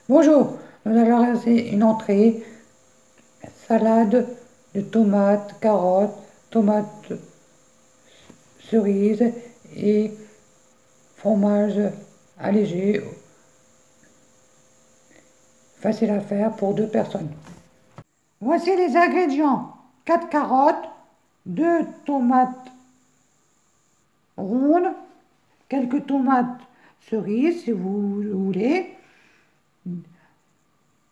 Bonjour, nous allons réaliser une entrée, salade de tomates, carottes, tomates cerises et fromage allégé, facile à faire pour 2 personnes. Voici les ingrédients: 4 carottes, 2 tomates rondes, quelques tomates cerises si vous voulez,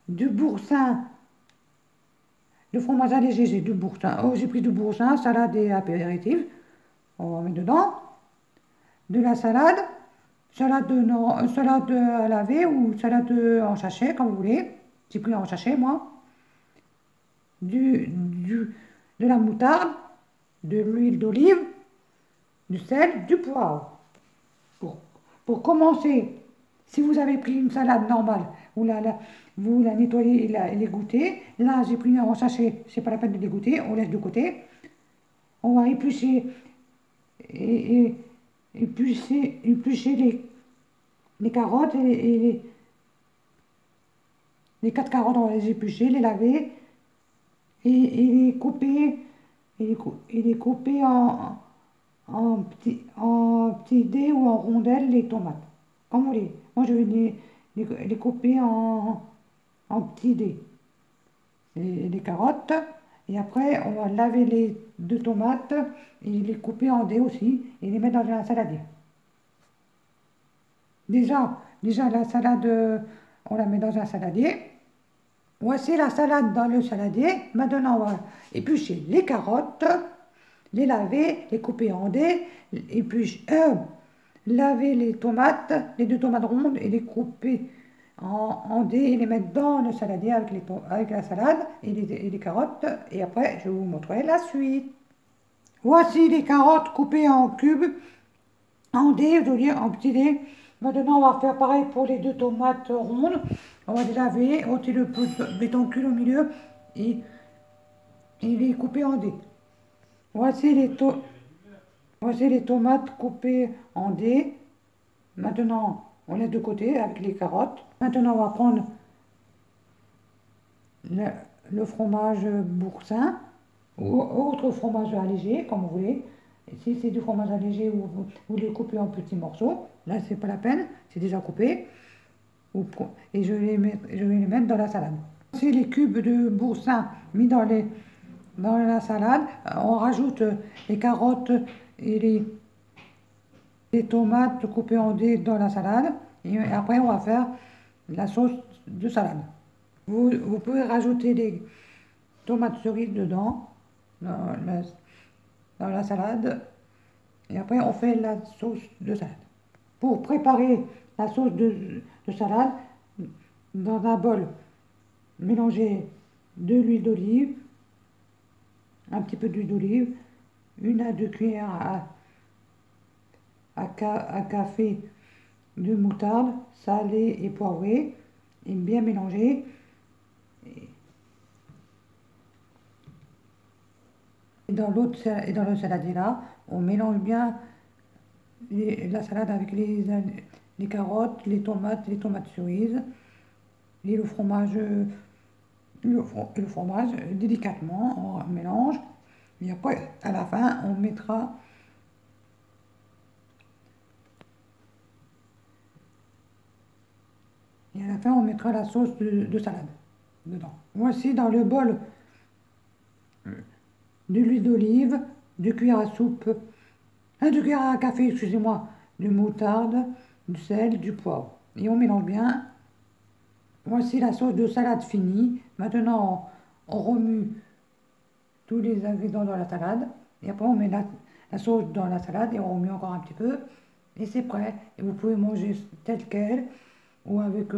du boursin. Le fromage allégé, j'ai du boursin. Oh, j'ai pris du boursin, salade et apéritif. On va mettre dedans. De la salade, salade à laver ou salade en sachet, comme vous voulez. J'ai pris en sachet, moi. De la moutarde, de l'huile d'olive, du sel, du poivre. Pour, pour commencer, si vous avez pris une salade normale, vous la nettoyez et l'égouttez. Là, j'ai pris en sachet, c'est pas la peine de l'égoutter, on laisse de côté. On va éplucher et éplucher les carottes les 4 carottes, on va les éplucher, les laver et les couper en petits dés ou en rondelles, les tomates, comme vous voulez. Moi, je vais les couper en petits dés, les carottes. Et après, on va laver les 2 tomates et les couper en dés aussi et les mettre dans un saladier. Déjà la salade, on la met dans un saladier. Voici la salade dans le saladier. Maintenant, on va éplucher les carottes, les laver, les couper en dés, laver les tomates, les 2 tomates rondes et les couper en dés et les mettre dans le saladier avec la salade et les carottes. Et après, je vous montrerai la suite. Voici les carottes coupées en cubes, en dés, je veux dire en petits dés. Maintenant, on va faire pareil pour les 2 tomates rondes. On va les laver, ôter le pétoncule au milieu et, et les couper en dés. Voici les tomates coupées en dés. Maintenant, on laisse de côté avec les carottes. Maintenant, on va prendre le fromage boursin ou autre fromage allégé, comme vous voulez. Et si c'est du fromage allégé, vous les coupez en petits morceaux. Là, c'est pas la peine, c'est déjà coupé. Et je vais les mettre dans la salade. C'est les cubes de boursin mis dans la salade. On rajoute les carottes et les tomates coupées en dés dans la salade. Et après, on va faire la sauce de salade. Vous pouvez rajouter les tomates cerises dedans, dans la salade. Et après, on fait la sauce de salade. Pour préparer la sauce de salade, dans un bol, mélangez de l'huile d'olive, un petit peu d'huile d'olive, 1 à 2 cuillères à café de moutarde, salée et poivrée, et bien mélanger. Et dans le saladier là, on mélange bien la salade avec les carottes, les tomates cerises, et le fromage, délicatement, on mélange. Et après, à la fin, on mettra la sauce de salade dedans. Voici dans le bol de l'huile d'olive, 2 cuillères à soupe, 2 cuillères à café, excusez-moi, de moutarde, du sel, du poivre. Et on mélange bien. Voici la sauce de salade finie. Maintenant, on remue tous les ingrédients dans la salade. Et après, on met la sauce dans la salade et on remue encore un petit peu. Et c'est prêt. Et vous pouvez manger tel quel ou avec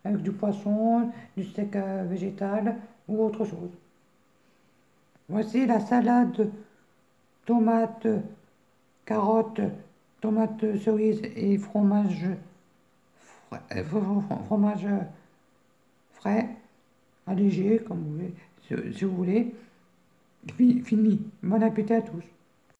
du poisson, du steak végétal ou autre chose. Voici la salade tomate, carottes, tomates cerises et fromage frais, allégé, comme vous voulez, si vous voulez. Fini. Bon appétit à tous.